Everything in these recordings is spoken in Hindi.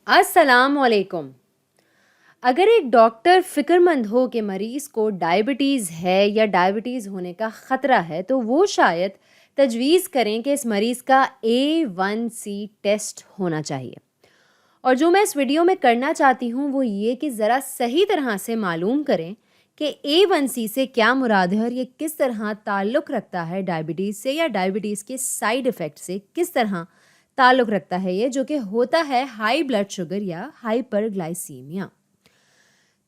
अस्सलाम वालेकुम। अगर एक डॉक्टर फ़िक्रमंद हो कि मरीज़ को डायबिटीज़ है या डायबिटीज़ होने का ख़तरा है, तो वो शायद तजवीज़ करें कि इस मरीज़ का A1C टेस्ट होना चाहिए। और जो मैं इस वीडियो में करना चाहती हूँ, वो ये कि ज़रा सही तरह से मालूम करें कि A1C से क्या मुराद है और ये किस तरह ताल्लुक़ रखता है डायबिटीज़ से या डायबिटीज़ के साइड इफ़ेक्ट से किस तरह ताल्लुक़ रखता है ये, जो कि होता है हाई ब्लड शुगर या हाइपरग्लाइसीमिया।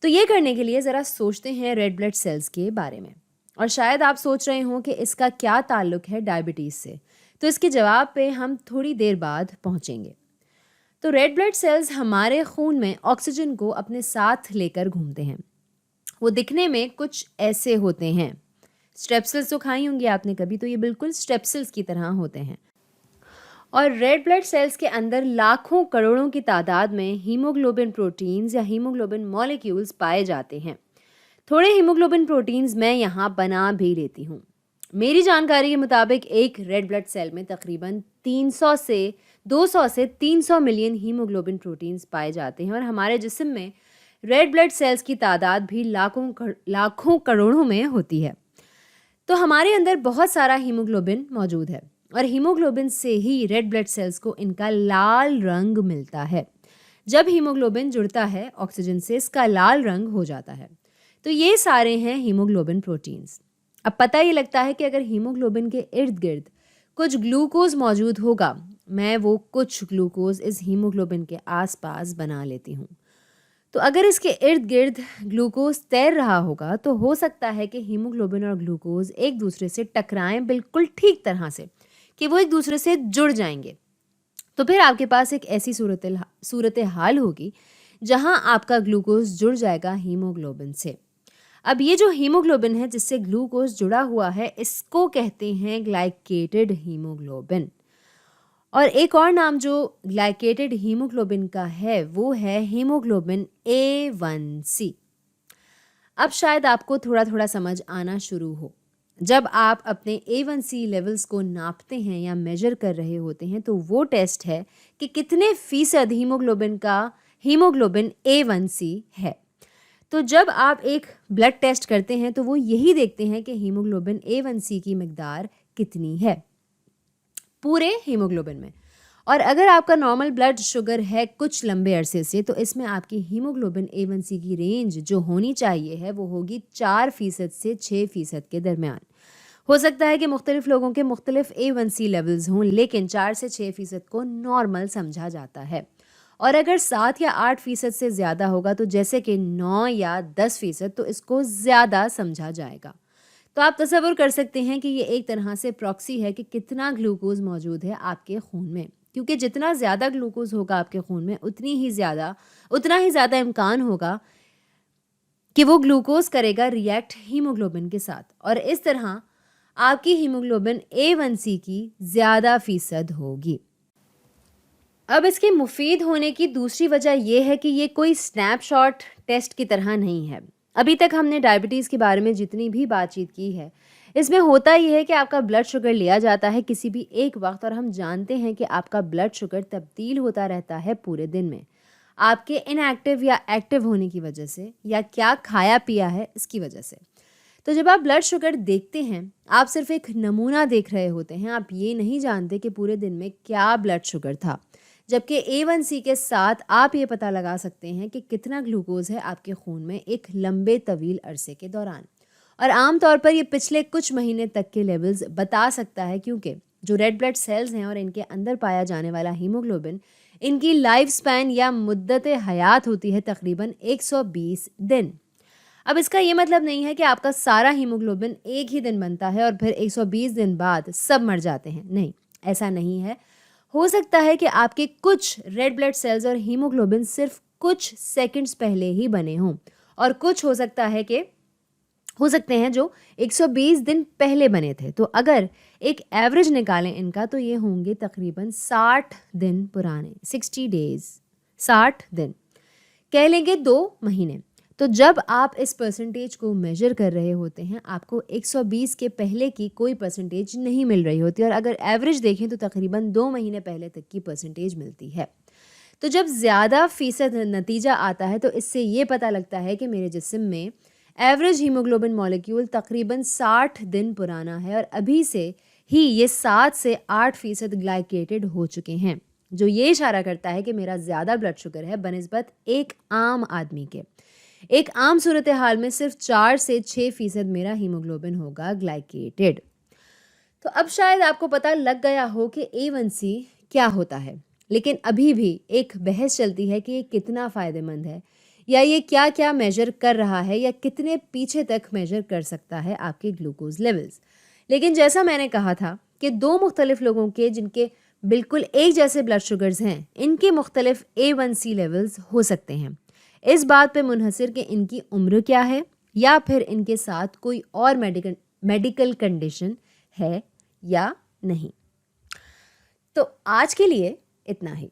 तो ये करने के लिए ज़रा सोचते हैं रेड ब्लड सेल्स के बारे में। और शायद आप सोच रहे हों कि इसका क्या ताल्लुक़ है डायबिटीज़ से। तो इसके जवाब पे हम थोड़ी देर बाद पहुँचेंगे। तो रेड ब्लड सेल्स हमारे खून में ऑक्सीजन को अपने साथ लेकर घूमते हैं। वो दिखने में कुछ ऐसे होते हैं। स्ट्रेप्सिल्स तो खाई होंगी आपने कभी, तो ये बिल्कुल स्ट्रेप्सिल्स की तरह होते हैं। और रेड ब्लड सेल्स के अंदर लाखों करोड़ों की तादाद में हीमोग्लोबिन प्रोटीन्स या हीमोग्लोबिन मॉलिक्यूल्स पाए जाते हैं। थोड़े हीमोग्लोबिन प्रोटीन्स मैं यहाँ बना भी लेती हूँ। मेरी जानकारी के मुताबिक एक रेड ब्लड सेल में तकरीबन 200 से 300 मिलियन हीमोग्लोबिन प्रोटीन्स पाए जाते हैं और हमारे जिस्म में रेड ब्लड सेल्स की तादाद भी लाखों करोड़ों में होती है। तो हमारे अंदर बहुत सारा हीमोग्लोबिन मौजूद है और हीमोग्लोबिन से ही रेड ब्लड सेल्स को इनका लाल रंग मिलता है। जब हीमोग्लोबिन जुड़ता है ऑक्सीजन से, इसका लाल रंग हो जाता है। तो ये सारे हैं हीमोग्लोबिन प्रोटीन्स। अब पता ही लगता है कि अगर हीमोग्लोबिन के इर्द गिर्द कुछ ग्लूकोज मौजूद होगा, मैं वो कुछ ग्लूकोज इस हीमोग्लोबिन के आसपास बना लेती हूँ। तो अगर इसके इर्द गिर्द ग्लूकोज तैर रहा होगा, तो हो सकता है कि हीमोग्लोबिन और ग्लूकोज एक दूसरे से टकराएं बिल्कुल ठीक तरह से, कि वो एक दूसरे से जुड़ जाएंगे। तो फिर आपके पास एक ऐसी सूरत हाल होगी जहां आपका ग्लूकोज जुड़ जाएगा हीमोग्लोबिन से। अब ये जो हीमोग्लोबिन है जिससे ग्लूकोज जुड़ा हुआ है, इसको कहते हैं ग्लाइकेटेड हीमोग्लोबिन। और एक और नाम जो ग्लाइकेटेड हीमोग्लोबिन का है, वो है हीमोग्लोबिन A1C। अब शायद आपको थोड़ा थोड़ा समझ आना शुरू हो। जब आप अपने A1C लेवल्स को नापते हैं या मेजर कर रहे होते हैं, तो वो टेस्ट है कि कितने फीसद हीमोग्लोबिन A1C है। तो जब आप एक ब्लड टेस्ट करते हैं, तो वो यही देखते हैं कि हीमोग्लोबिन A1C की मिकदार कितनी है पूरे हीमोग्लोबिन में। और अगर आपका नॉर्मल ब्लड शुगर है कुछ लंबे अरसे से, तो इसमें आपकी हीमोग्लोबिन A1C की रेंज जो होनी चाहिए है, वो होगी 4% से 6% के दरमियान। हो सकता है कि मुख्तलिफ लोगों के मुख्तलिफ A1C लेवल्स हों, लेकिन 4 से 6% को नॉर्मल समझा जाता है। और अगर 7 या 8% से ज़्यादा होगा, तो जैसे कि 9 या 10%, तो इसको ज़्यादा समझा जाएगा। तो आप तसव्वुर कर सकते हैं कि ये एक तरह से प्रॉक्सी है कि कितना ग्लूकोज मौजूद है आपके खून में, क्योंकि जितना ज़्यादा ग्लूकोज होगा आपके खून में, उतना ही ज़्यादा इम्कान होगा कि वो ग्लूकोज करेगा रिएक्ट हीमोग्लोबिन के साथ, और इस तरह आपकी हीमोग्लोबिन A1C की ज़्यादा फीसद होगी। अब इसके मुफीद होने की दूसरी वजह यह है कि ये कोई स्नैपशॉट टेस्ट की तरह नहीं है। अभी तक हमने डायबिटीज़ के बारे में जितनी भी बातचीत की है, इसमें होता ये है कि आपका ब्लड शुगर लिया जाता है किसी भी एक वक्त, और हम जानते हैं कि आपका ब्लड शुगर तब्दील होता रहता है पूरे दिन में, आपके इनएक्टिव या एक्टिव होने की वजह से, या क्या खाया पिया है इसकी वजह से। तो जब आप ब्लड शुगर देखते हैं, आप सिर्फ एक नमूना देख रहे होते हैं, आप ये नहीं जानते कि पूरे दिन में क्या ब्लड शुगर था। जबकि A1C के साथ आप ये पता लगा सकते हैं कि कितना ग्लूकोज है आपके खून में एक लंबे तवील अरसे के दौरान। और आम तौर पर ये पिछले कुछ महीने तक के लेवल्स बता सकता है, क्योंकि जो रेड ब्लड सेल्स हैं और इनके अंदर पाया जाने वाला हीमोग्लोबिन, इनकी लाइफ स्पैन या मुद्दत हयात होती है तकरीबन 120 दिन। अब इसका ये मतलब नहीं है कि आपका सारा हीमोग्लोबिन एक ही दिन बनता है और फिर 120 दिन बाद सब मर जाते हैं। नहीं, ऐसा नहीं है। हो सकता है कि आपके कुछ रेड ब्लड सेल्स और हीमोग्लोबिन सिर्फ कुछ सेकंड्स पहले ही बने हों, और कुछ हो सकते हैं जो 120 दिन पहले बने थे। तो अगर एक एवरेज निकालें इनका, तो ये होंगे तकरीबन 60 दिन पुराने, 60 डेज, 60 दिन, कह लेंगे 2 महीने। तो जब आप इस परसेंटेज को मेजर कर रहे होते हैं, आपको 120 के पहले की कोई परसेंटेज नहीं मिल रही होती, और अगर एवरेज देखें तो तकरीबन 2 महीने पहले तक की परसेंटेज मिलती है। तो जब ज़्यादा फ़ीसद नतीजा आता है तो इससे ये पता लगता है कि मेरे जिस्म में एवरेज हीमोग्लोबिन मॉलिक्यूल तकरीबन 60 दिन पुराना है और अभी से ही ये 7 से 8% ग्लाइकेटेड हो चुके हैं, जो ये इशारा करता है कि मेरा ज़्यादा ब्लड शुगर है बनिस्बत एक आम आदमी के। एक आम सूरत हाल में सिर्फ 4 से 6% मेरा हीमोग्लोबिन होगा ग्लाइकेटेड। तो अब शायद आपको पता लग गया हो कि A1C क्या होता है, लेकिन अभी भी एक बहस चलती है कि ये कितना फ़ायदेमंद है या ये क्या क्या मेजर कर रहा है या कितने पीछे तक मेजर कर सकता है आपके ग्लूकोज लेवल्स। लेकिन जैसा मैंने कहा था कि दो मुख्तलिफ लोगों के जिनके बिल्कुल एक जैसे ब्लड शुगर्स हैं, इनके मुख्तलिफ A1C लेवल्स हो सकते हैं। इस बात पे मुनहसर कि इनकी उम्र क्या है या फिर इनके साथ कोई और मेडिकल कंडीशन है या नहीं। तो आज के लिए इतना ही।